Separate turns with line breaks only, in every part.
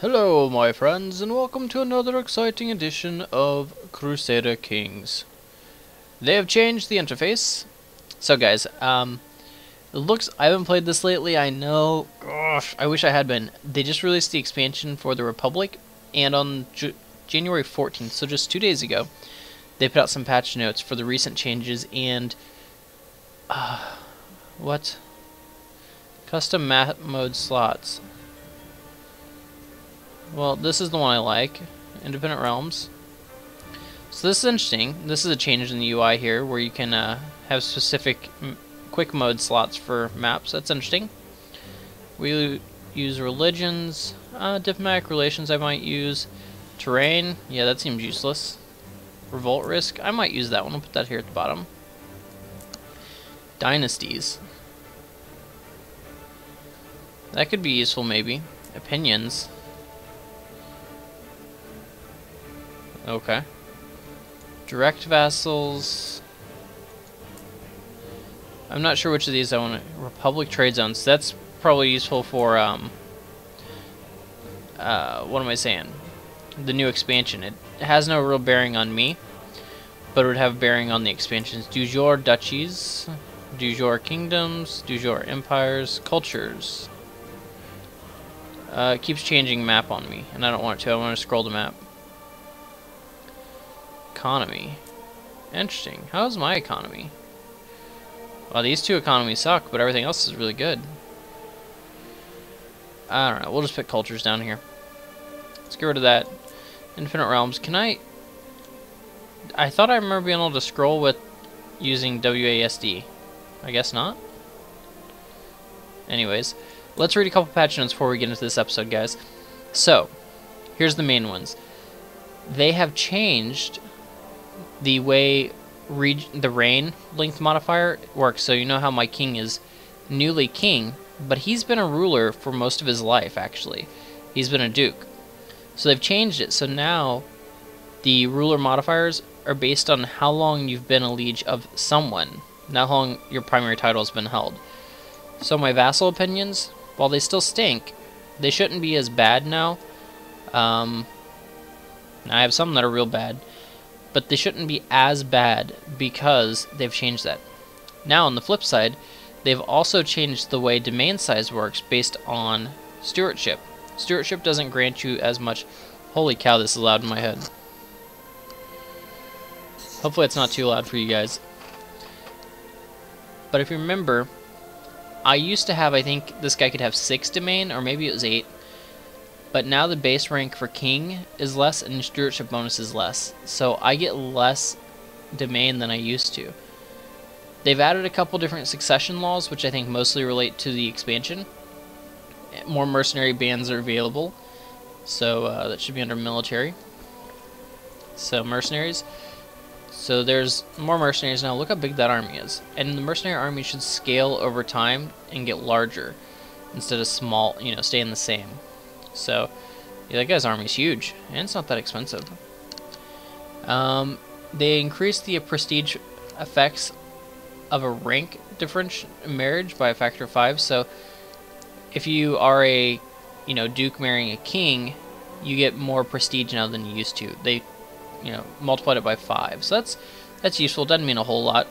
Hello my friends, and welcome to another exciting edition of Crusader Kings. They have changed the interface. So guys, it looks, I haven't played this lately, I know, gosh, I wish I had been. They just released the expansion for the Republic, and on January 14th, so just 2 days ago, they put out some patch notes for the recent changes, and, what? Custom map mode slots. Well, this is the one I like. Independent Realms. So this is interesting. This is a change in the UI here where you can have specific quick mode slots for maps. That's interesting. We use religions. Diplomatic relations I might use. Terrain. Yeah, that seems useless. Revolt risk. I might use that one. I'll put that here at the bottom. Dynasties. That could be useful maybe. Opinions. Okay. Direct vassals. I'm not sure which of these I want to... Republic trade zones. That's probably useful for, what am I saying? The new expansion. It has no real bearing on me, but it would have bearing on the expansions. Du jour duchies, du jour kingdoms, du jour empires, cultures. It keeps changing map on me, and I don't want it to. I want to scroll the map. Economy. Interesting. How's my economy? Well, these two economies suck, but everything else is really good. I don't know. We'll just put cultures down here. Let's get rid of that. Infinite Realms. Can I thought I remember being able to scroll with using WASD. I guess not. Anyways, let's read a couple patch notes before we get into this episode, guys. So, here's the main ones. They have changed the way the reign length modifier works. So you know how my king is newly king, but he's been a ruler for most of his life, actually. He's been a duke. So they've changed it. So now the ruler modifiers are based on how long you've been a liege of someone, not how long your primary title has been held. So my vassal opinions, while they still stink, they shouldn't be as bad now. I have some that are real bad, but they shouldn't be as bad because they've changed that. Now, on the flip side, they've also changed the way domain size works based on stewardship. Stewardship doesn't grant you as much... Holy cow, this is loud in my head. Hopefully it's not too loud for you guys. But if you remember, I used to have, I think this guy could have 6 domain, or maybe it was 8. But now the base rank for king is less and stewardship bonus is less. So I get less domain than I used to. They've added a couple different succession laws, which I think mostly relate to the expansion. More mercenary bands are available. So that should be under military. So mercenaries. So there's more mercenaries now. Look how big that army is. And the mercenary army should scale over time and get larger instead of small, you know, staying the same. So, yeah, that guy's army's huge, and it's not that expensive. They increased the prestige effects of a rank difference marriage by a factor of 5. So, if you are a, duke marrying a king, you get more prestige now than you used to. They, multiplied it by 5. So that's useful. Doesn't mean a whole lot.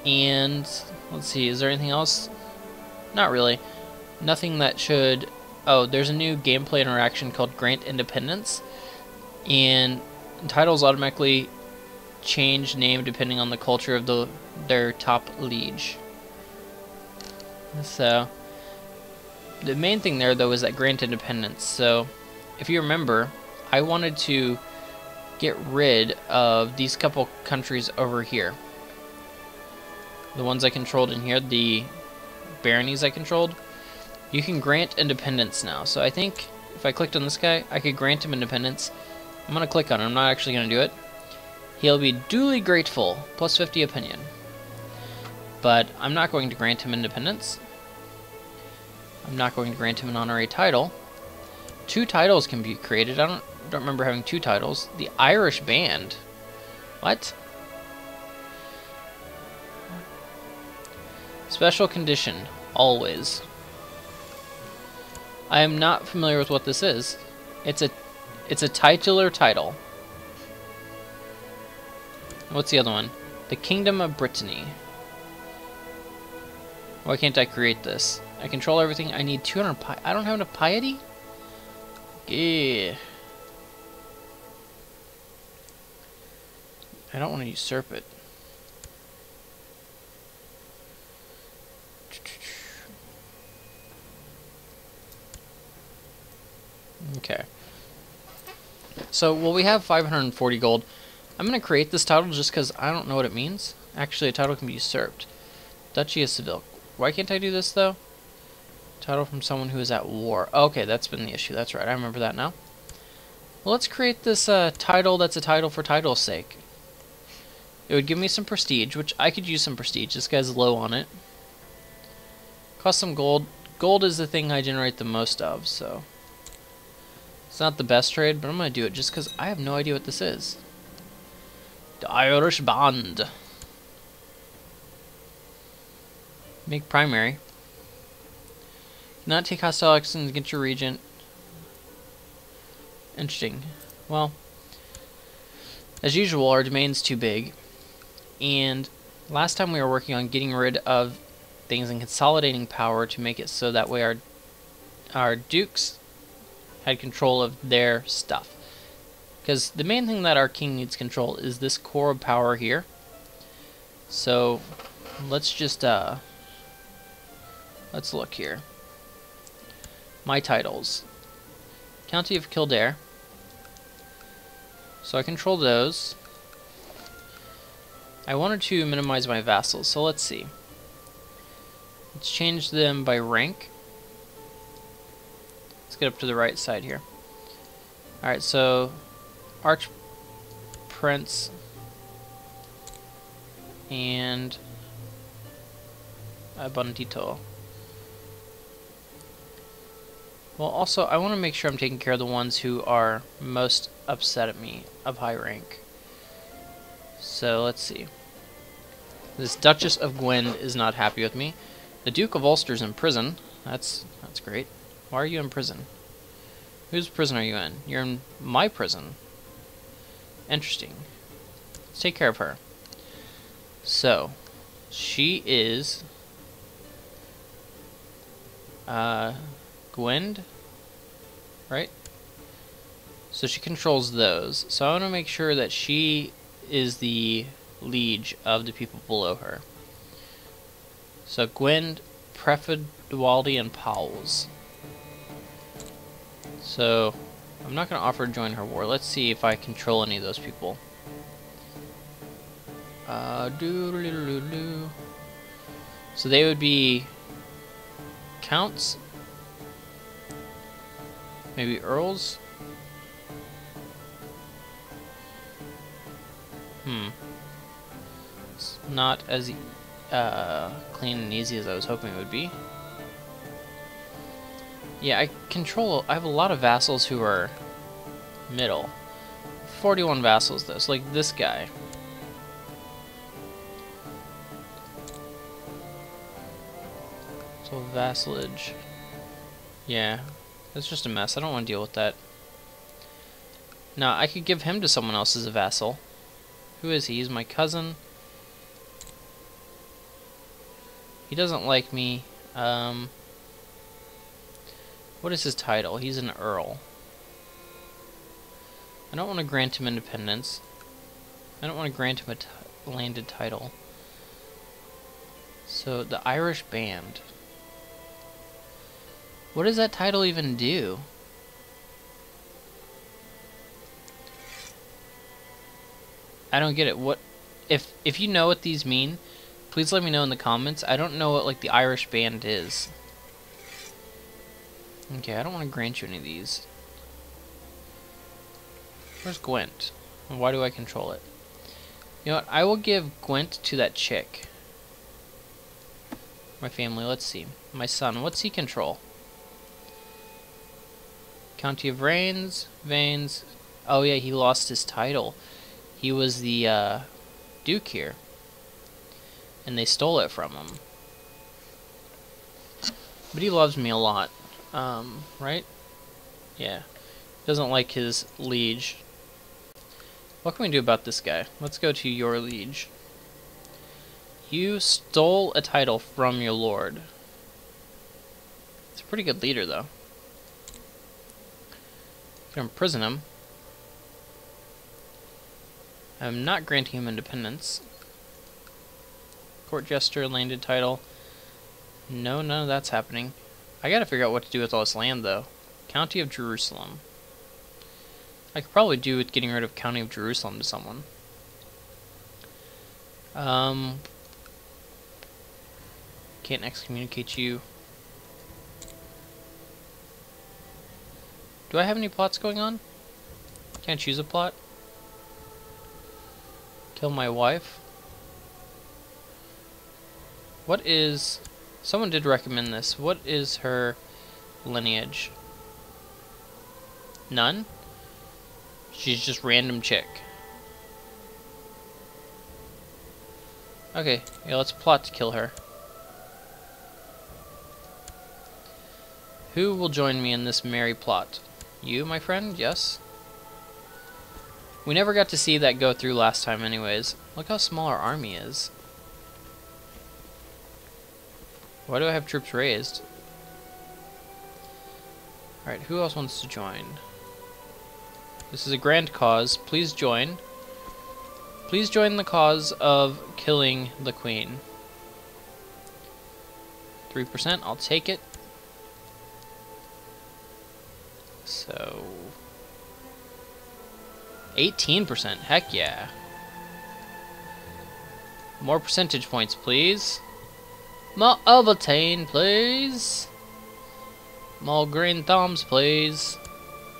And let's see, is there anything else? Not really. Nothing that should... Oh, there's a new gameplay interaction called Grant Independence, and titles automatically change name depending on the culture of their top liege. So, the main thing there, though, is that Grant Independence. So, if you remember, I wanted to get rid of these couple countries over here. The ones I controlled in here, the baronies I controlled. You can grant independence now. So I think if I clicked on this guy, I could grant him independence. I'm going to click on it. I'm not actually going to do it. He'll be duly grateful. Plus 50 opinion. But I'm not going to grant him independence. I'm not going to grant him an honorary title. 2 titles can be created. I don't remember having 2 titles. The Irish Band. What? Special condition. Always. I am not familiar with what this is. It's a titular title. What's the other one? The Kingdom of Brittany. Why can't I create this? I control everything. I need 200 pi. I don't have enough piety? Yeah. I don't want to usurp it. Okay. So, well, we have 540 gold. I'm going to create this title just because I don't know what it means. Actually, a title can be usurped. Duchy of Seville. Why can't I do this, though? Title from someone who is at war. Okay, that's been the issue. That's right. I remember that now. Well, let's create this title that's a title for title's sake. It would give me some prestige, which I could use some prestige. This guy's low on it. Cost some gold. Gold is the thing I generate the most of, so... It's not the best trade, but I'm going to do it just because I have no idea what this is. The Irish Bond. Make primary. Not take hostile actions against your regent. Interesting. Well, as usual, our domain's too big. And last time we were working on getting rid of things and consolidating power to make it so that way our dukes had control of their stuff. Because the main thing that our king needs control is this core of power here. So let's just let's look here. My titles. County of Kildare. So I control those. I wanted to minimize my vassals, so let's see. Let's change them by rank. Let's get up to the right side here. Alright, so Arch Prince and Bandito. Well, also, I want to make sure I'm taking care of the ones who are most upset at me of high rank. So, let's see. This Duchess of Gwent is not happy with me. The Duke of Ulster's in prison. That's great. Why are you in prison? Whose prison are you in? You're in my prison. Interesting. Let's take care of her. So, she is... Gwend? Right? So she controls those. So I want to make sure that she is the liege of the people below her. So Gwend, Prefidwaldi, and Powles. So I'm not going to offer to join her war. Let's see if I control any of those people. So they would be counts, maybe earls. It's not as clean and easy as I was hoping it would be. Yeah, I have a lot of vassals who are middle. 41 vassals though, so like this guy. So vassalage. Yeah, that's just a mess. I don't want to deal with that. Now, I could give him to someone else as a vassal. Who is he? He's my cousin. He doesn't like me. What is his title? He's an earl. I don't want to grant him independence. I don't want to grant him a landed title. So, the Irish Band. What does that title even do? I don't get it. What if you know what these mean, please let me know in the comments. I don't know what like the Irish Band is. Okay, I don't want to grant you any of these. Where's Gwent? And why do I control it? You know what? I will give Gwent to that chick. My family, let's see. My son, what's he control? County of Vains. Oh yeah, he lost his title. He was the Duke here. And they stole it from him. But he loves me a lot. Right? Yeah. Doesn't like his liege. What can we do about this guy? Let's go to your liege. You stole a title from your lord. He's a pretty good leader, though. Can imprison him. I'm not granting him independence. Court jester, landed title. No, none of that's happening. I gotta figure out what to do with all this land, though. County of Jerusalem. I could probably do with getting rid of County of Jerusalem to someone. Can't excommunicate you. Do I have any plots going on? Can I choose a plot? Kill my wife. What is... Someone did recommend this. What is her lineage? None? She's just random chick. Okay, yeah, let's plot to kill her. Who will join me in this merry plot? You, my friend? Yes? We never got to see that go through last time anyways. Look how small our army is. Why do I have troops raised? Alright, who else wants to join? This is a grand cause. Please join. Please join the cause of killing the queen. 3%, I'll take it. So... 18%, heck yeah. More percentage points, please. More Ovaltine, please. More green thumbs, please.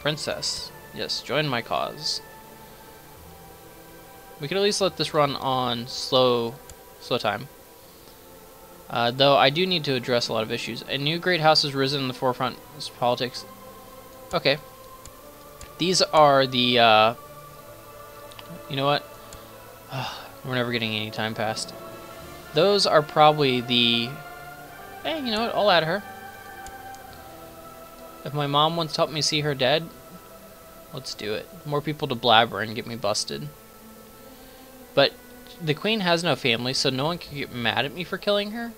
Princess. Yes, join my cause. We could at least let this run on slow time. Though I do need to address a lot of issues. A new great house has risen in the forefront of politics. Okay. These are the, you know what? We're never getting any time passed. Those are probably the... Hey, you know what? I'll add her. If my mom wants to help me see her dead, let's do it. More people to blabber and get me busted. But the queen has no family, so no one can get mad at me for killing her.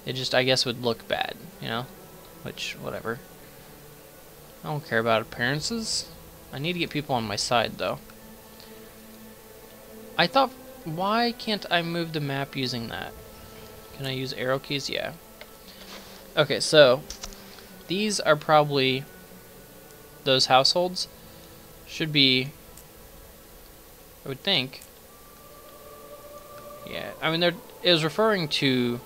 It just, I guess, would look bad, you know? Which, whatever. I don't care about appearances. I need to get people on my side, though. I thought... Why can't I move the map using that? Can I use arrow keys? Yeah. Okay, so... These are probably... Those households. Should be... I would think. Yeah, I mean, it was referring to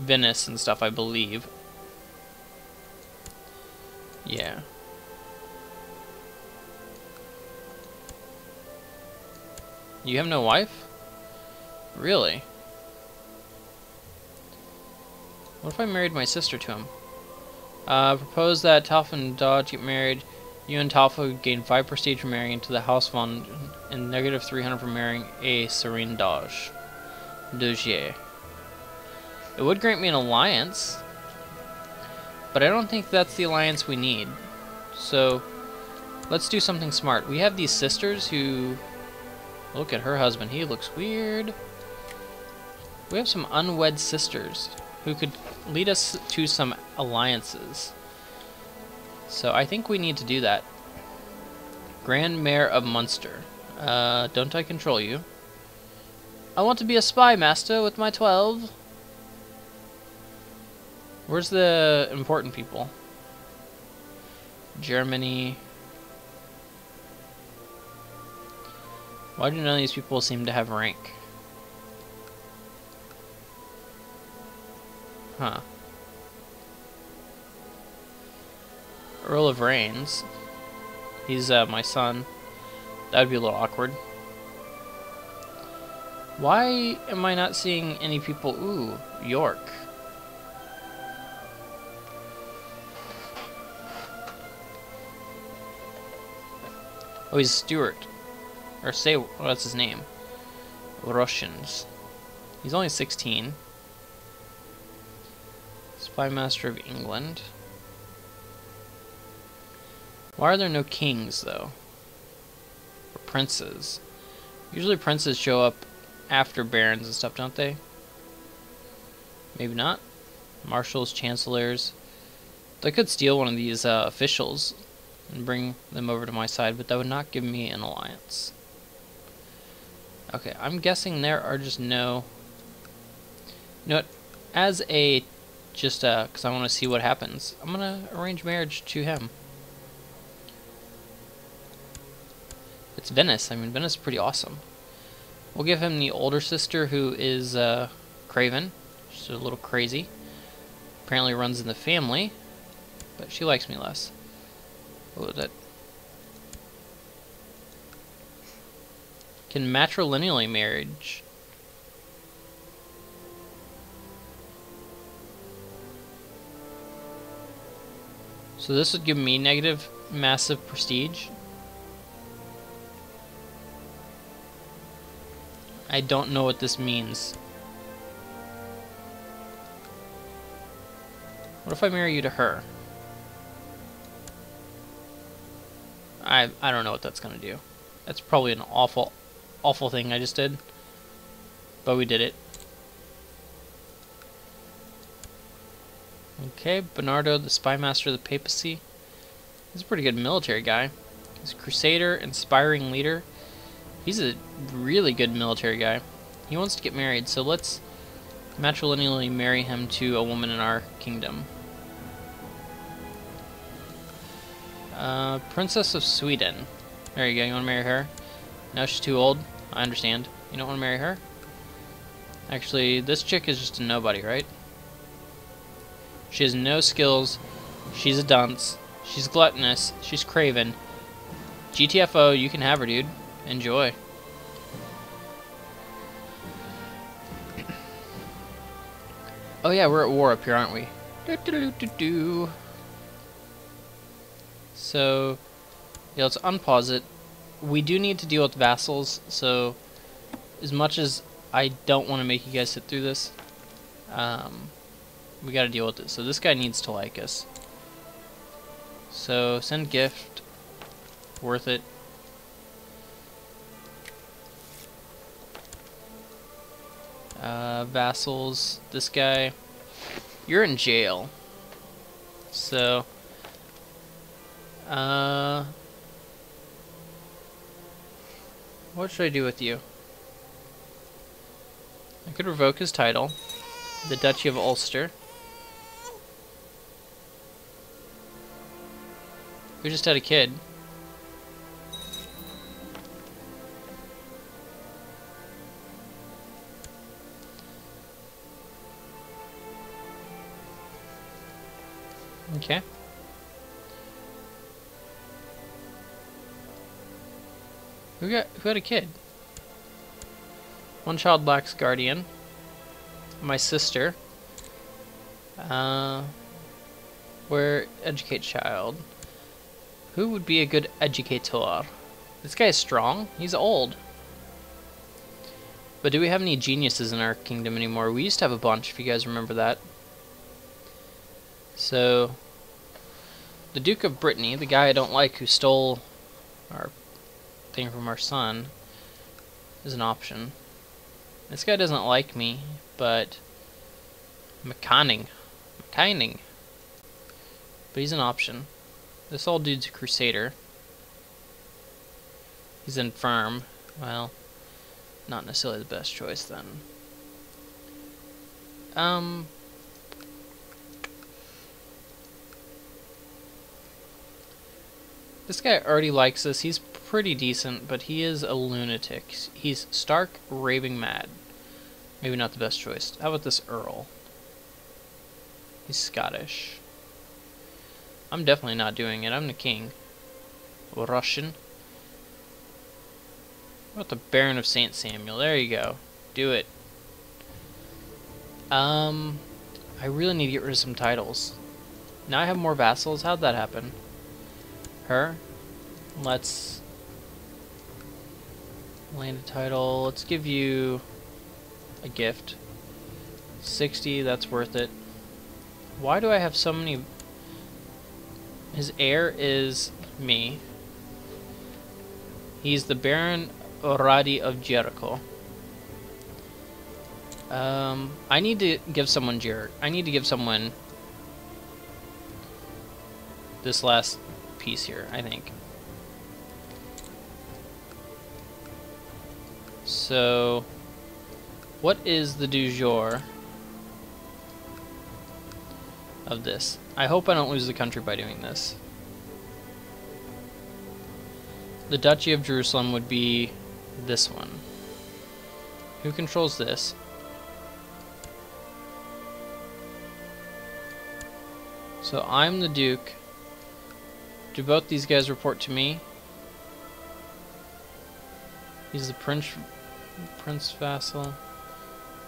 Venice and stuff, I believe. Yeah. You have no wife? Really? What if I married my sister to him? Propose that Talfa and Dodge get married. You and Talfa would gain 5 prestige for marrying into the House Von and negative 300 for marrying a Serene Dodge. Dogier. It would grant me an alliance, but I don't think that's the alliance we need. So, let's do something smart. We have these sisters who... Look at her husband. He looks weird. We have some unwed sisters who could lead us to some alliances. So I think we need to do that. Grand Mayor of Munster. Don't I control you? I want to be a spy master with my 12. Where's the important people? Germany. Why do none of these people seem to have rank? Huh. Earl of Reigns. He's my son. That would be a little awkward. Why am I not seeing any people? Ooh, York. Oh, he's Stuart. Or say, what's his name? Russians. He's only 16. Spy Master of England. Why are there no kings, though? Or princes? Usually princes show up after barons and stuff, don't they? Maybe not. Marshals, chancellors. I could steal one of these officials and bring them over to my side, but that would not give me an alliance. Okay, I'm guessing there are just no... You know what? As a... Just, because I want to see what happens, I'm going to arrange marriage to him. It's Venice. I mean, Venice is pretty awesome. We'll give him the older sister, who is Craven. She's a little crazy. Apparently runs in the family, but she likes me less. What was that? Can matrilineally marriage. So this would give me negative massive prestige. I don't know what this means. What if I marry you to her? I don't know what that's gonna do. That's probably an awful thing I just did. But we did it. Okay, Bernardo, the Spy Master of the Papacy. He's a pretty good military guy. He's a Crusader, inspiring leader. He's a really good military guy. He wants to get married, so let's matrilineally marry him to a woman in our kingdom. Princess of Sweden. There you go, you want to marry her? No, she's too old. I understand. You don't want to marry her? Actually, this chick is just a nobody, right? She has no skills. She's a dunce. She's gluttonous. She's craven. GTFO, you can have her, dude. Enjoy. Oh yeah, we're at war up here, aren't we? So, yeah, let's unpause it. We do need to deal with vassals, so as much as I don't want to make you guys sit through this, we gotta deal with it. So this guy needs to like us. So, send gift. Worth it. Vassals. This guy, you're in jail. So, what should I do with you? I could revoke his title. The Duchy of Ulster. We just had a kid. Okay. Who had a kid? One child lacks guardian. My sister. Where educate child? Who would be a good educator? This guy's strong. He's old. But do we have any geniuses in our kingdom anymore? We used to have a bunch, if you guys remember that. So, the Duke of Brittany, the guy I don't like who stole our thing from our son, is an option. This guy doesn't like me, but McConning. But he's an option. This old dude's a Crusader. He's infirm. Well, not necessarily the best choice then. This guy already likes us. He's pretty decent, but he is a lunatic. He's stark raving mad. Maybe not the best choice. How about this Earl? He's Scottish. I'm definitely not doing it. I'm the king. Russian. What about the Baron of St. Samuel? There you go. Do it. I really need to get rid of some titles. Now I have more vassals. How'd that happen? Her. Let's land a title. Let's give you a gift. 60, that's worth it. Why do I have so many? His heir is me. He's the Baron Oradi of Jericho. I need to give someone I need to give someone this last piece here, I think. So, what is the du jour of this? I hope I don't lose the country by doing this. The Duchy of Jerusalem would be this one. Who controls this? So I'm the Duke. Do both these guys report to me? He's the Prince Vassal.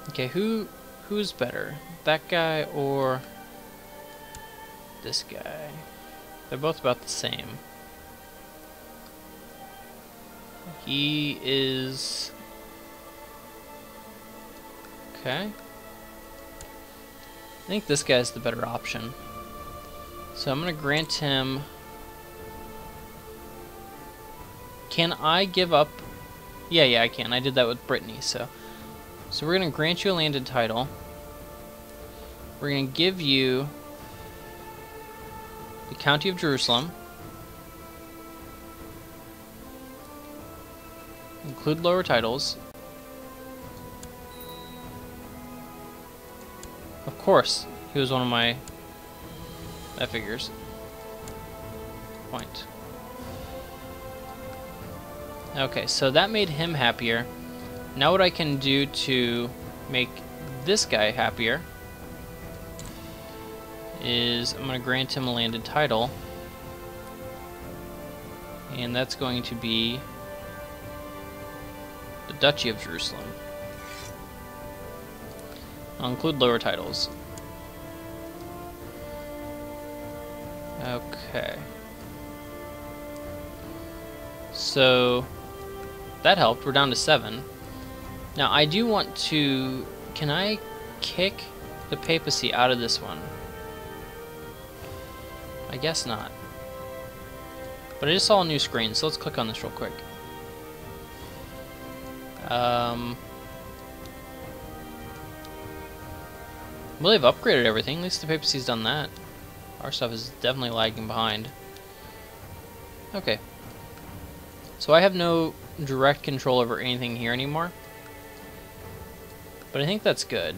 Okay, who's better? That guy or this guy? They're both about the same. He is... Okay. I think this guy's the better option. So I'm going to grant him... Can I give up... Yeah, I can. I did that with Brittany, so... So we're going to grant you a landed title. We're going to give you the County of Jerusalem. Include lower titles. Of course, he was one of my... That figures. Point. Okay, so that made him happier. Now what I can do to make this guy happier is I'm going to grant him a landed title. And that's going to be the Duchy of Jerusalem. I'll include lower titles. Okay. So that helped. We're down to 7. Now I do want to... Can I kick the papacy out of this one? I guess not. But I just saw a new screen, so let's click on this real quick. Well, they've upgraded everything. At least the papacy's done that. Our stuff is definitely lagging behind. Okay. So I have no direct control over anything here anymore. But I think that's good.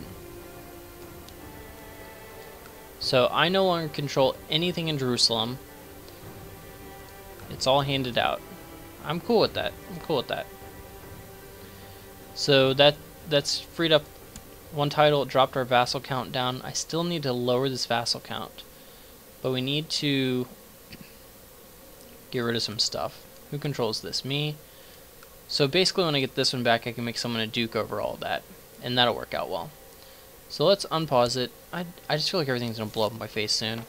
So I no longer control anything in Jerusalem. It's all handed out. I'm cool with that. I'm cool with that. So that's freed up one title. It dropped our vassal count down. I still need to lower this vassal count. But we need to get rid of some stuff. Who controls this? Me. So basically when I get this one back, I can make someone a duke over all of that. And that'll work out well. So let's unpause it. I just feel like everything's going to blow up in my face soon.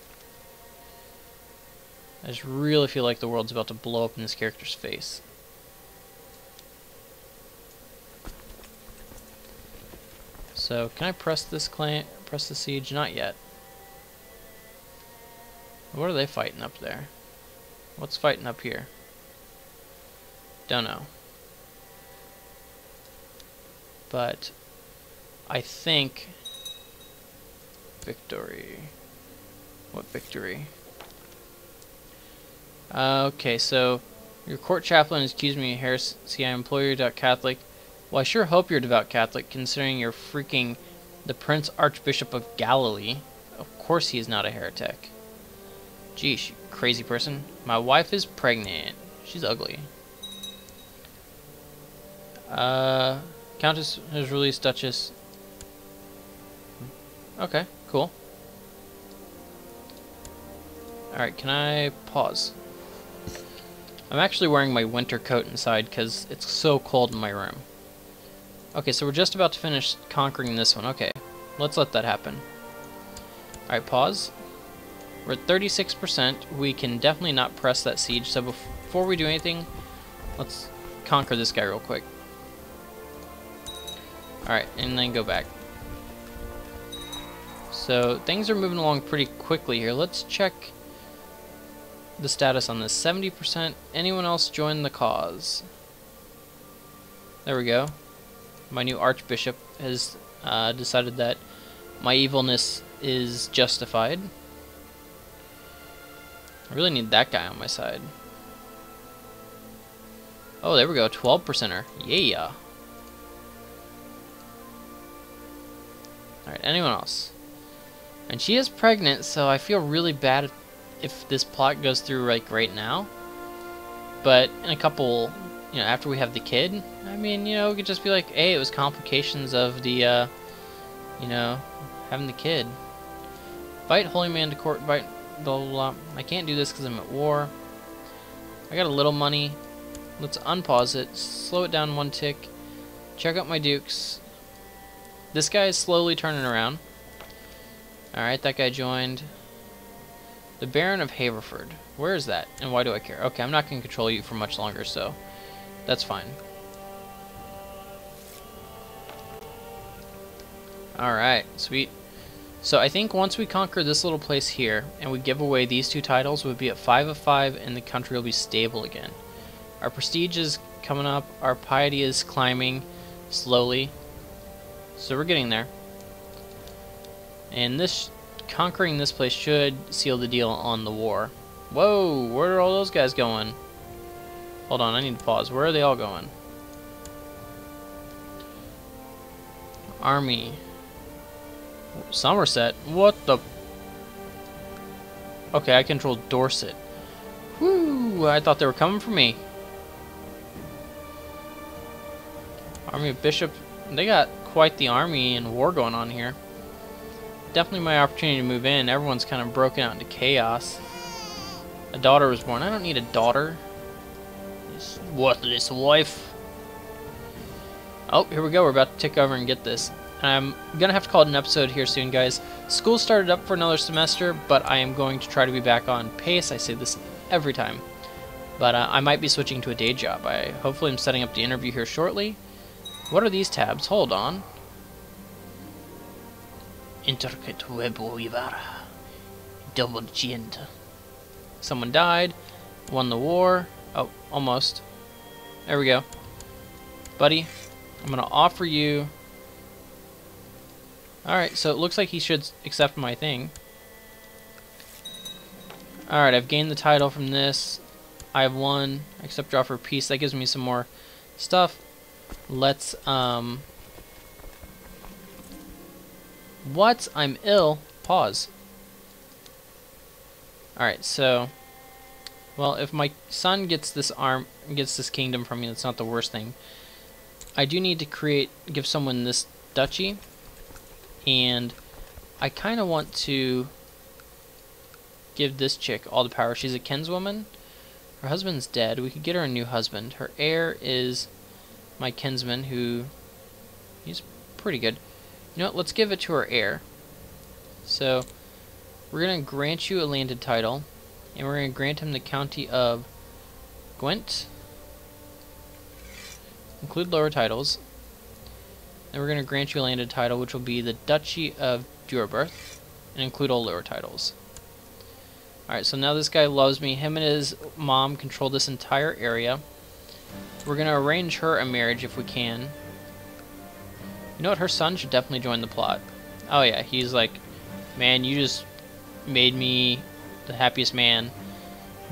I just really feel like the world's about to blow up in this character's face. So can I press this press the siege? Not yet. What are they fighting up there? What's fighting up here? Don't know. But I think victory. What victory? Okay, so your court chaplain has accused me of heresy. I implore you, devout Catholic. Well, I sure hope you're a devout Catholic, considering you're freaking the Prince Archbishop of Galilee. Of course he is not a heretic. Geesh, you crazy person. My wife is pregnant. She's ugly. Countess has released Duchess. Okay, cool. Alright, can I pause? I'm actually wearing my winter coat inside because it's so cold in my room. Okay, so we're just about to finish conquering this one. Okay, let's let that happen. Alright, pause. We're at 36%. We can definitely not press that siege, so before we do anything, let's conquer this guy real quick. Alright, and then go back. So things are moving along pretty quickly here. Let's check the status on this. 70%. Anyone else join the cause? There we go. My new archbishop has decided that my evilness is justified. I really need that guy on my side. Oh, there we go. 12%er. Yeah. Alright, anyone else? And she is pregnant, so I feel really bad if this plot goes through like right now. But in a couple, after we have the kid, I mean, we could just be like, hey, it was complications of the, having the kid. Invite holy man to court, invite blah blah blah. I can't do this because I'm at war. I got a little money. Let's unpause it, slow it down one tick, check out my dukes. This guy is slowly turning around. Alright, that guy joined. The Baron of Haverford. Where is that? And why do I care? Okay, I'm not going to control you for much longer, so that's fine. Alright, sweet. So I think once we conquer this little place here, and we give away these two titles, we'll be at 5 of 5, and the country will be stable again. Our prestige is coming up, our piety is climbing slowly, so we're getting there. And conquering this place should seal the deal on the war. Whoa, where are all those guys going? Hold on, I need to pause. Where are they all going? Army. Somerset? What the? Okay, I control Dorset. Woo, I thought they were coming for me. Army of Bishop. They got quite the army and war going on here. Definitely my opportunity to move in. Everyone's kind of broken out into chaos. A daughter was born. I don't need a daughter. This worthless wife. Oh, here we go. We're about to tick over and get this. I'm gonna have to call it an episode here soon, guys. School started up for another semester, but I am going to try to be back on pace. I say this every time. But I might be switching to a day job. Hopefully I'm setting up the interview here shortly. What are these tabs? Hold on. Intricate web weaver. Double chinned. Someone died. Won the war. Oh, almost. There we go. Buddy, I'm going to offer you... Alright, so it looks like he should accept my thing. Alright, I've gained the title from this. I have won. Accept your offer of peace. That gives me some more stuff. Let's, What? I'm ill. Pause. Alright, so... Well, if my son gets this kingdom from me, that's not the worst thing. I do need to give someone this duchy. And I kind of want to give this chick all the power. She's a kinswoman. Her husband's dead. We could get her a new husband. Her heir is my kinsman, who... He's pretty good. You know what? Let's give it to her heir. So, we're going to grant you a landed title. And we're going to grant him the county of Gwent. Include lower titles. And we're going to grant you a landed title, which will be the Duchy of Duraberth, and include all lower titles. Alright, so now this guy loves me. Him and his mom control this entire area. We're going to arrange her a marriage if we can. You know what? Her son should definitely join the plot. Oh yeah, he's like, man, you just made me the happiest man.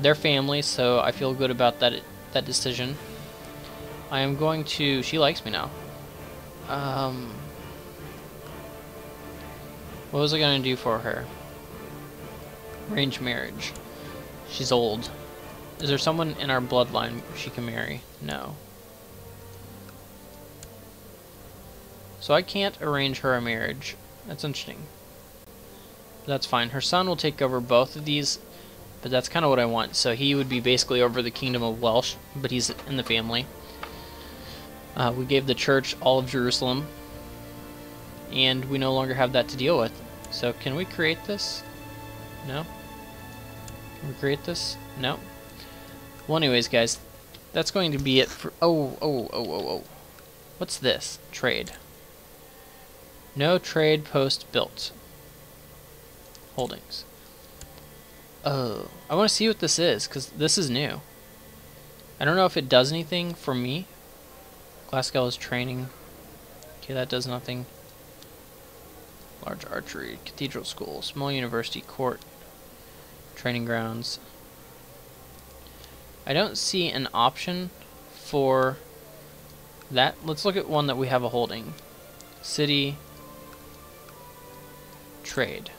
They're family, so I feel good about that decision. I am going to... She likes me now. What was I gonna do for her? Arrange marriage. She's old. Is there someone in our bloodline she can marry? No. So I can't arrange her a marriage. That's interesting. That's fine. Her son will take over both of these, but that's kind of what I want. So he would be basically over the kingdom of Welsh, but he's in the family. We gave the church all of Jerusalem, and we no longer have that to deal with. So can we create this? No? Can we create this? No? Well, anyways, guys, that's going to be it for... Oh. What's this? Trade. No trade post built. holdings. Oh, I want to see what this is, because this is new. I don't know if it does anything for me. Glasgow is training. Okay, that does nothing. Large archery, cathedral school, small university, court, training grounds. I don't see an option for that. Let's look at one that we have a holding. City, trade.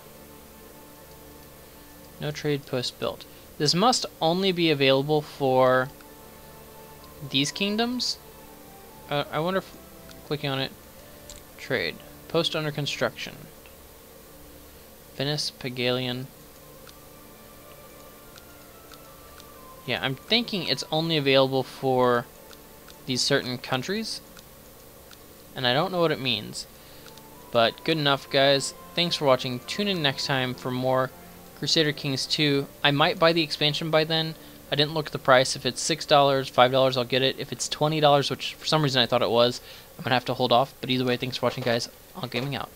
No trade post built. This must only be available for these kingdoms. I wonder if clicking on it, trade, post under construction. Venice, Pagalian. Yeah, I'm thinking it's only available for these certain countries, and I don't know what it means. But good enough, guys. Thanks for watching. Tune in next time for more Crusader Kings 2. I might buy the expansion by then. I didn't look at the price. If it's $6, $5, I'll get it. If it's $20, which for some reason I thought it was, I'm going to have to hold off. But either way, thanks for watching, guys. All gaming out.